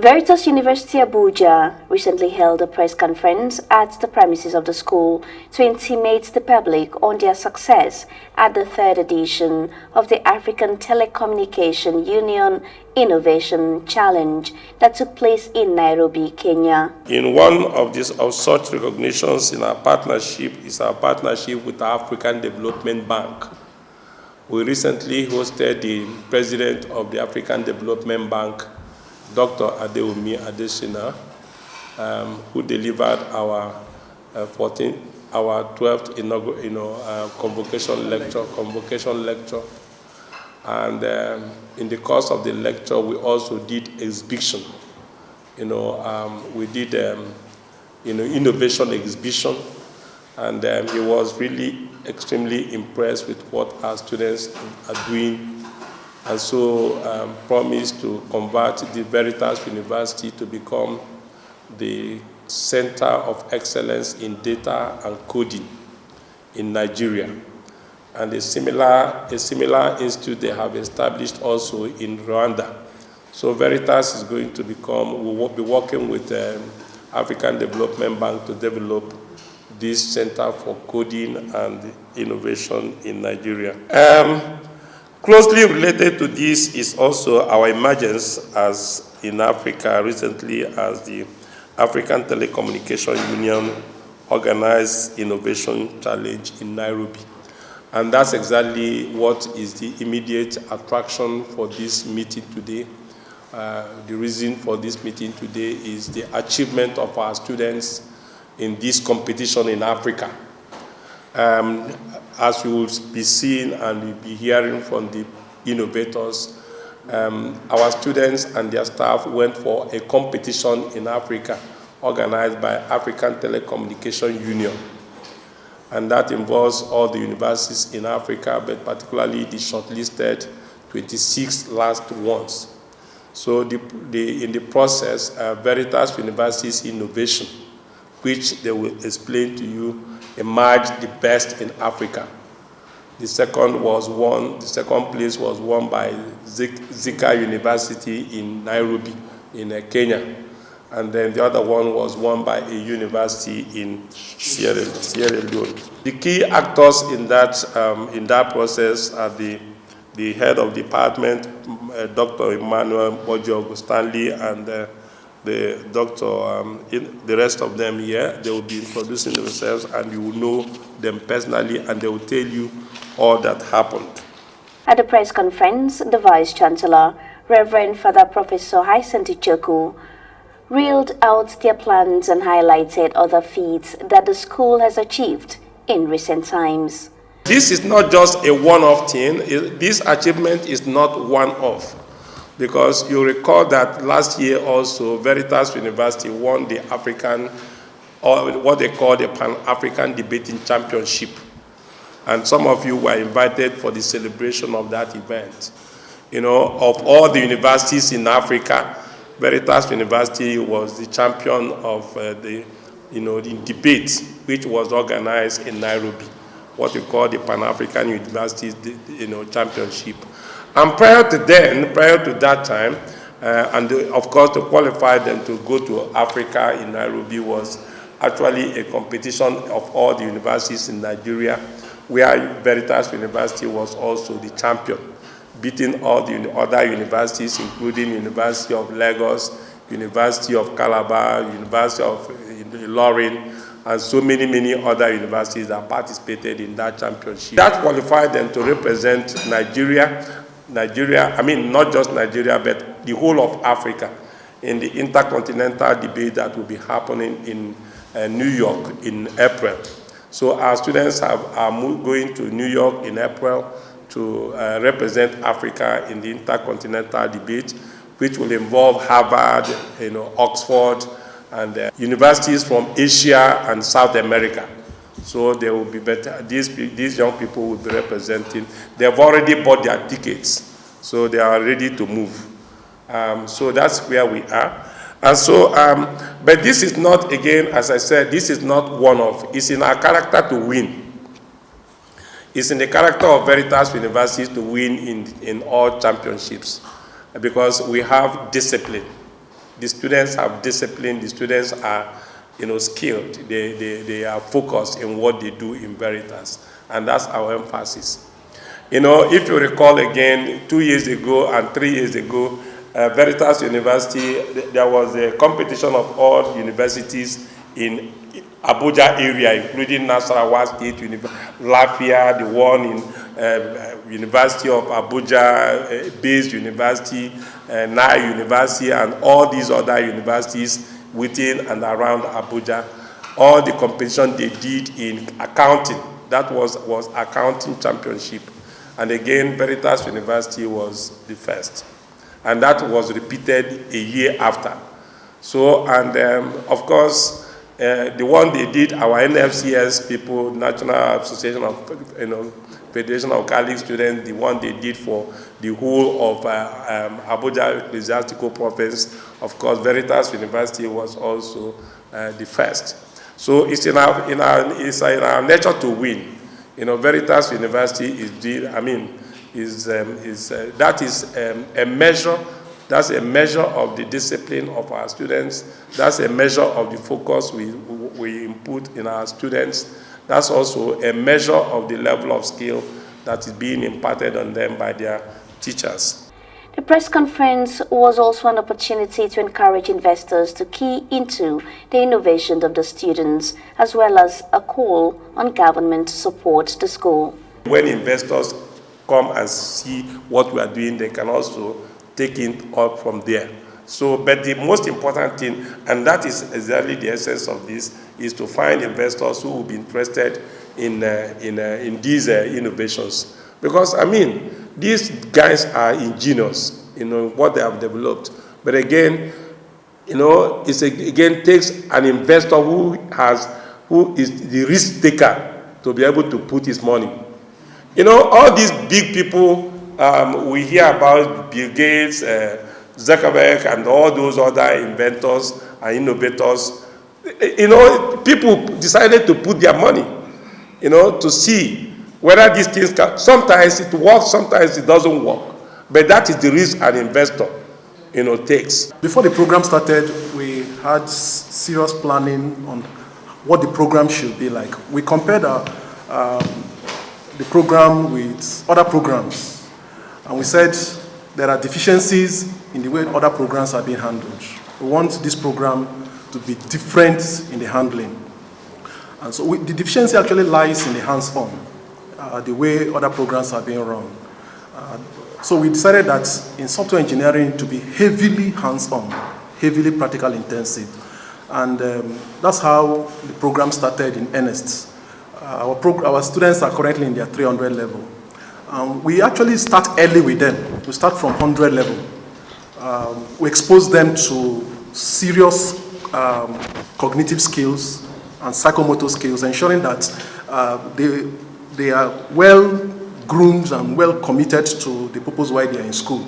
Veritas University Abuja recently held a press conference at the premises of the school to intimate the public on their success at the third edition of the African Telecommunication Union Innovation Challenge that took place in Nairobi, Kenya. In one of such recognitions in our partnership is our partnership with the African Development Bank. We recently hosted the president of the African Development Bank, Dr. Adeomi Adesina, who delivered our 12th convocation lecture. And in the course of the lecture, we also did exhibition. We did innovation exhibition, and he was really extremely impressed with what our students are doing, and so promised to convert the Veritas University to become the center of excellence in data and coding in Nigeria. And a similar institute they have established also in Rwanda. So Veritas is going to become, we will be working with the African Development Bank to develop this center for coding and innovation in Nigeria. Closely related to this is also our emergence as in Africa recently as the African Telecommunication Union organized Innovation Challenge in Nairobi. And that's exactly what is the immediate attraction for this meeting today. The reason for this meeting today is the achievement of our students in this competition in Africa. As you will be seeing and you'll be hearing from the innovators, our students and their staff went for a competition in Africa organized by African Telecommunication Union. And that involves all the universities in Africa, but particularly the shortlisted 26 last ones. So in the process, Veritas University's innovation, which they will explain to you, emerged the best in Africa. The second place was won by Zika University in Nairobi, in Kenya. And then the other one was won by a university in Sierra Leone. The key actors in that process are the head of department, Dr. Emmanuel Bojo Stanley, and the doctor, the rest of them here. They will be introducing themselves, and you will know them personally, and they will tell you all that happened. At the press conference, the Vice Chancellor, Reverend Father Professor Hyacinth Ichoku, reeled out their plans and highlighted other feats that the school has achieved in recent times. This is not just a one-off thing. This achievement is not one-off, because you recall that last year also Veritas University won the African, or what they call the Pan-African Debating Championship. And some of you were invited for the celebration of that event. Of all the universities in Africa, Veritas University was the champion of the debate, which was organized in Nairobi, what we call the Pan-African University Championship. And prior to that time, of course, to qualify them to go to Africa in Nairobi was actually a competition of all the universities in Nigeria, where Veritas University was also the champion, beating all the other universities, including University of Lagos, University of Calabar, University of Ilorin, and so many other universities that participated in that championship. That qualified them to represent Nigeria, I mean not just Nigeria, but the whole of Africa in the Intercontinental debate that will be happening in New York in April. So our students are going to New York in April to represent Africa in the Intercontinental debate, which will involve Harvard, Oxford, and universities from Asia and South America. So they will be better. These young people will be representing. They have already bought their tickets, so they are ready to move. So that's where we are. And so, but this is not, again, as I said, this is not one-off. It's in our character to win. It's in the character of Veritas University to win in all championships, because we have discipline. The students have discipline, the students are skilled, they are focused in what they do in Veritas, and that's our emphasis. If you recall again, 2 years ago and 3 years ago, Veritas University, there was a competition of all universities in Abuja area, including Nasarawa State University, Lafia, the one in University of Abuja, Based University, Nile University, and all these other universities within and around Abuja. All the competition they did in accounting, that was accounting championship. And again, Veritas University was the first. And that was repeated a year after. So, and of course, the one they did, our NFCS people, National Association of, Federation of Catholic Students, the one they did for the whole of Abuja Ecclesiastical Province, of course, Veritas University was also the first. So it's in our nature to win. Veritas University that is a measure. That's a measure of the discipline of our students. That's a measure of the focus we input in our students. That's also a measure of the level of skill that is being imparted on them by their teachers. The press conference was also an opportunity to encourage investors to key into the innovation of the students, as well as a call on government to support the school. When investors come and see what we are doing, they can also take it up from there. So, but the most important thing, and that is exactly the essence of this, is to find investors who will be interested in these innovations. Because, these guys are ingenious, what they have developed. But again, it takes an investor who is the risk taker to be able to put his money. All these big people we hear about, Bill Gates, Zuckerberg, and all those other inventors and innovators. People decided to put their money, to see whether these things can. Sometimes it works, sometimes it doesn't work. But that is the risk an investor, takes. Before the program started, we had serious planning on what the program should be like. We compared the program with other programs, and we said there are deficiencies in the way other programs are being handled. We want this program to be different in the handling. And so the deficiency actually lies in the hands-on, the way other programs are being run. So we decided that in software engineering to be heavily hands-on, heavily practical intensive. And that's how the program started in earnest. Our students are currently in their 300 level. We actually start early with them. We start from 100 level. We expose them to serious cognitive skills and psychomotor skills, ensuring that they are well groomed and well committed to the purpose why they are in school.